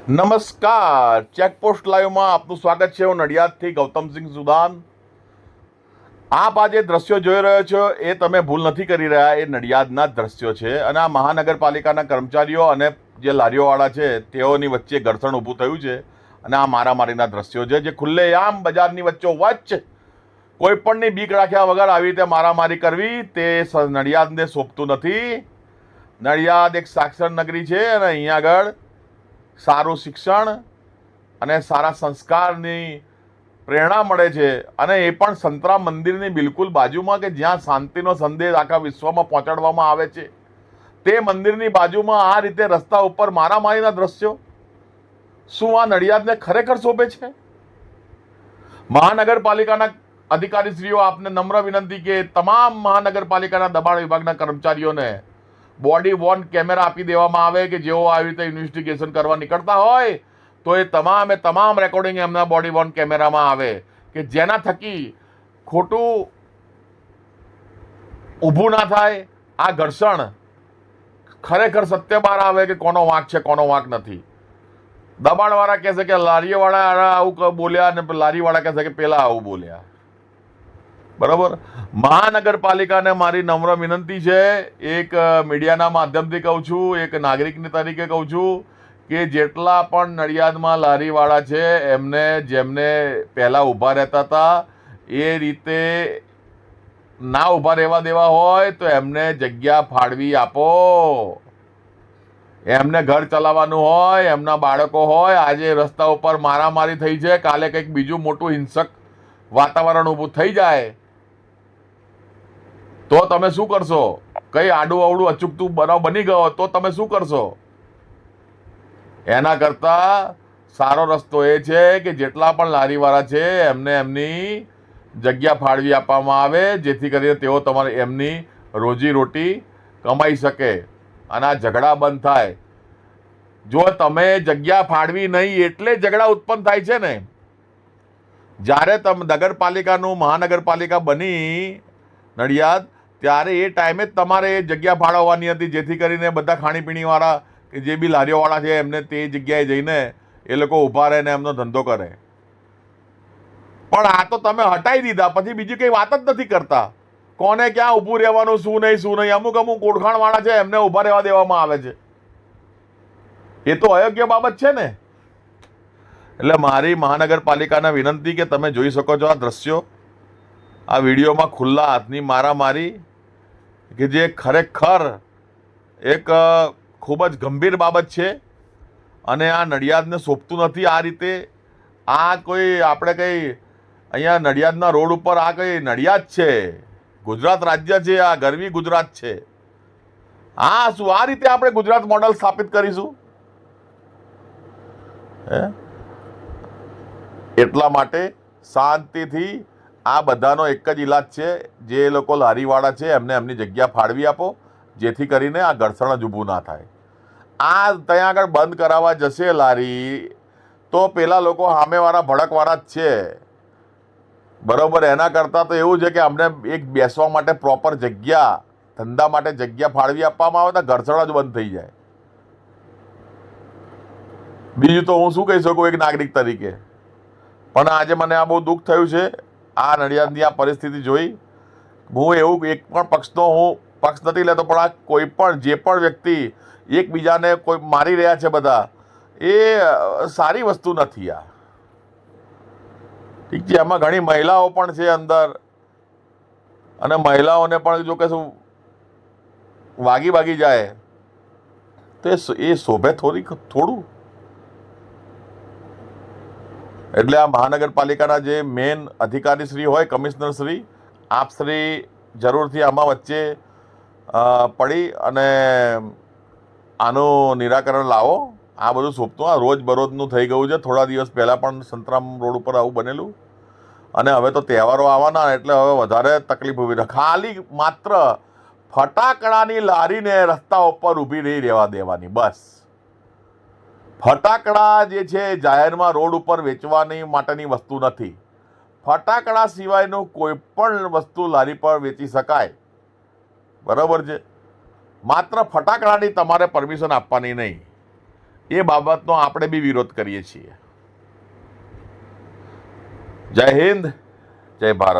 નમસ્કાર, ચેકપોસ્ટ લાઈવમાં આપનું સ્વાગત છે. હું નડિયાદથી ગૌતમસિંહ સુદાન. આપ આ જે દ્રશ્યો જોઈ રહ્યો છો એ તમે ભૂલ નથી કરી રહ્યા, એ નડિયાદના દ્રશ્યો છે. અને આ મહાનગરપાલિકાના કર્મચારીઓ અને જે લારીઓવાળા છે તેઓની વચ્ચે ઘર્ષણ ઊભું થયું છે. અને આ મારામારીના દ્રશ્યો છે જે ખુલ્લેઆમ બજારની વચ્ચે કોઈ પણની બીક રાખ્યા વગર આવી રીતે મારામારી કરવી તે નડિયાદને શોભતું નથી. નડિયાદ એક સાક્ષર નગરી છે અને અહીંયા આગળ સારું શિક્ષણ અને સારા સંસ્કારની પ્રેરણા મળે છે. અને એ પણ સંતરામ મંદિરની બિલકુલ બાજુમાં, કે જ્યાં શાંતિનો સંદેશ આખા વિશ્વમાં પહોંચાડવામાં આવે છે, તે મંદિરની બાજુમાં આ રીતે રસ્તા ઉપર મારામારીના દ્રશ્યો. શું આ નડિયાદને ખરેખર શોભે છે? મહાનગરપાલિકાના અધિકારીશ્રીઓ, આપને નમ્ર વિનંતી કે તમામ મહાનગરપાલિકાના દબાણ વિભાગના કર્મચારીઓને બોડી વોર્ન કેમેરા આપી દેવામાં આવે કે જેઓ આવી રીતે ઇન્વેસ્ટિગેશન કરવા નીકળતા હોય તો એ તમામ રેકોર્ડિંગ એમના બોડી વોર્ન કેમેરામાં આવે, કે જેના થકી ખોટું ઊભું ના થાય. આ ઘર્ષણ ખરેખર સત્ય બહાર આવે કે કોનો વાંક છે, કોનો વાંક નથી. દબાણવાળા કહે છે કે લારીઓવાળા આવું બોલ્યા, અને લારીવાળા કહે છે કે પેલા આવું બોલ્યા. બરાબર. મહાનગરપાલિકાને મારી નમ્ર વિનંતી છે, એક મીડિયાના માધ્યમથી કહું છું, એક નાગરિકની તરીકે કહું છું, કે જેટલા પણ નડિયાદમાં લારીવાળા છે જેમને પહેલા ઊભા રહેતા હતા એ રીતે ના ઊભા રહેવા દેવા હોય તો એમને જગ્યા ફાળવી આપો. એમને ઘર ચલાવવાનું હોય, એમના બાળકો હોય. આજે રસ્તા ઉપર મારામારી થઈ છે, કાલે કંઈક બીજું મોટું હિંસક વાતાવરણ ઊભું થઈ જાય તો તમે શું કરશો? કઈ આડું અવડું અચૂકતું બનાવ બની ગયો તો તમે શું કરશો? એના કરતા સારો રસ્તો એ છે કે જેટલા પણ લારીવાળા છે એમને એમની જગ્યા ફાળવી આપવામાં આવે, જેથી કરીને તેઓ તમારે એમની રોજીરોટી કમાઈ શકે અને આ ઝઘડા બંધ થાય. જો તમે જગ્યા ફાળવી નહીં એટલે ઝઘડા ઉત્પન્ન થાય છે ને. જ્યારે મહાનગરપાલિકા બની નડિયાદ, ત્યારે એ ટાઈમે જ તમારે એ જગ્યા ફાળવવાની હતી, જેથી કરીને બધા ખાણીપીણીવાળા કે જે બી લારીઓવાળા છે એમને તે જગ્યાએ જઈને એ લોકો ઊભા રહે ને એમનો ધંધો કરે. પણ આ તો તમે હટાવી દીધા, પછી બીજી કંઈ વાત જ નથી કરતા. કોને ક્યાં ઊભું રહેવાનું, શું નહીં. અમુક ઓળખાણવાળા છે એમને ઊભા રહેવા દેવામાં આવે છે. એ તો અયોગ્ય બાબત છે ને. એટલે મારી મહાનગરપાલિકાને વિનંતી કે તમે જોઈ શકો છો આ દ્રશ્યો, આ વિડીયોમાં ખુલ્લા હાથની મારામારી, કે જે ખરેખર એક ખૂબ જ ગંભીર બાબત છે અને આ નડિયાદને શોભતું નથી. આ રીતે આ કોઈ આપણે કંઈ અહીંયા નડિયાદના રોડ ઉપર આ કંઈ નડિયાદ છે, ગુજરાત રાજ્ય છે, આ ગરવી ગુજરાત છે. શું આ રીતે આપણે ગુજરાત મોડલ સ્થાપિત કરીશું? એટલા માટે શાંતિથી આ બધાનો એક જ ઈલાજ છે, જે લોકો લારીવાળા છે એમને એમની જગ્યા ફાળવી આપો, જેથી કરીને આ ઘર્ષણ જ ઊભું ના થાય. ત્યાં આગળ બંધ કરાવવા જશે લારી તો પેલા લોકો સામેવાળા ભડકવાળા જ છે. બરોબર. એના કરતાં તો એવું છે કે અમને એક બેસવા માટે પ્રોપર જગ્યા, ધંધા માટે જગ્યા ફાળવી આપવામાં આવે તો ઘર્ષણ જ બંધ થઈ જાય. બીજું તો હું શું કહી શકું એક નાગરિક તરીકે. પણ આજે મને આ બહુ દુઃખ થયું છે આ નડિયાદની આ પરિસ્થિતિ જોઈ. હું એવું એક પણ પક્ષ નથી લેતો, પણ આ કોઈ પણ જે પણ વ્યક્તિ એકબીજાને કોઈ મારી રહ્યા છે બધા, એ સારી વસ્તુ નથી. આ ઠીક છે, એમાં ઘણી મહિલાઓ પણ છે અંદર, અને મહિલાઓને પણ જો કે શું વાગી જાય તો એ શોભે થોડું. એટલે આ મહાનગરપાલિકાના જે મેન અધિકારી શ્રી હોય, કમિશનર શ્રી, આપ શ્રી જરૂરથી આમાં વચ્ચે પડી અને આનું નિરાકરણ લાવો. આ બધું શોભતું આ રોજબરોજનું થઈ ગયું છે. થોડા દિવસ પહેલાં પણ સંતરામ રોડ ઉપર આવું બનેલું, અને હવે તો તહેવારો આવવાના એટલે હવે વધારે તકલીફ ઊભી થાય. ખાલી માત્ર ફટાકડાની લારીને રસ્તા ઉપર ઊભી નહીં રહેવા દેવાની, બસ. ફટાકડા જે છે જાહેરમાં રોડ ઉપર વેચવાની માટેની વસ્તુ નથી. ફટાકડા સિવાયનું કોઈ પણ વસ્તુ લારી પર વેચી શકાય, બરાબર છે. માત્ર ફટાકડાની તમારે પરમિશન આપવાની નહીં. એ બાબતનો આપણે બી વિરોધ કરીએ છીએ. જય હિન્દ, જય ભારત.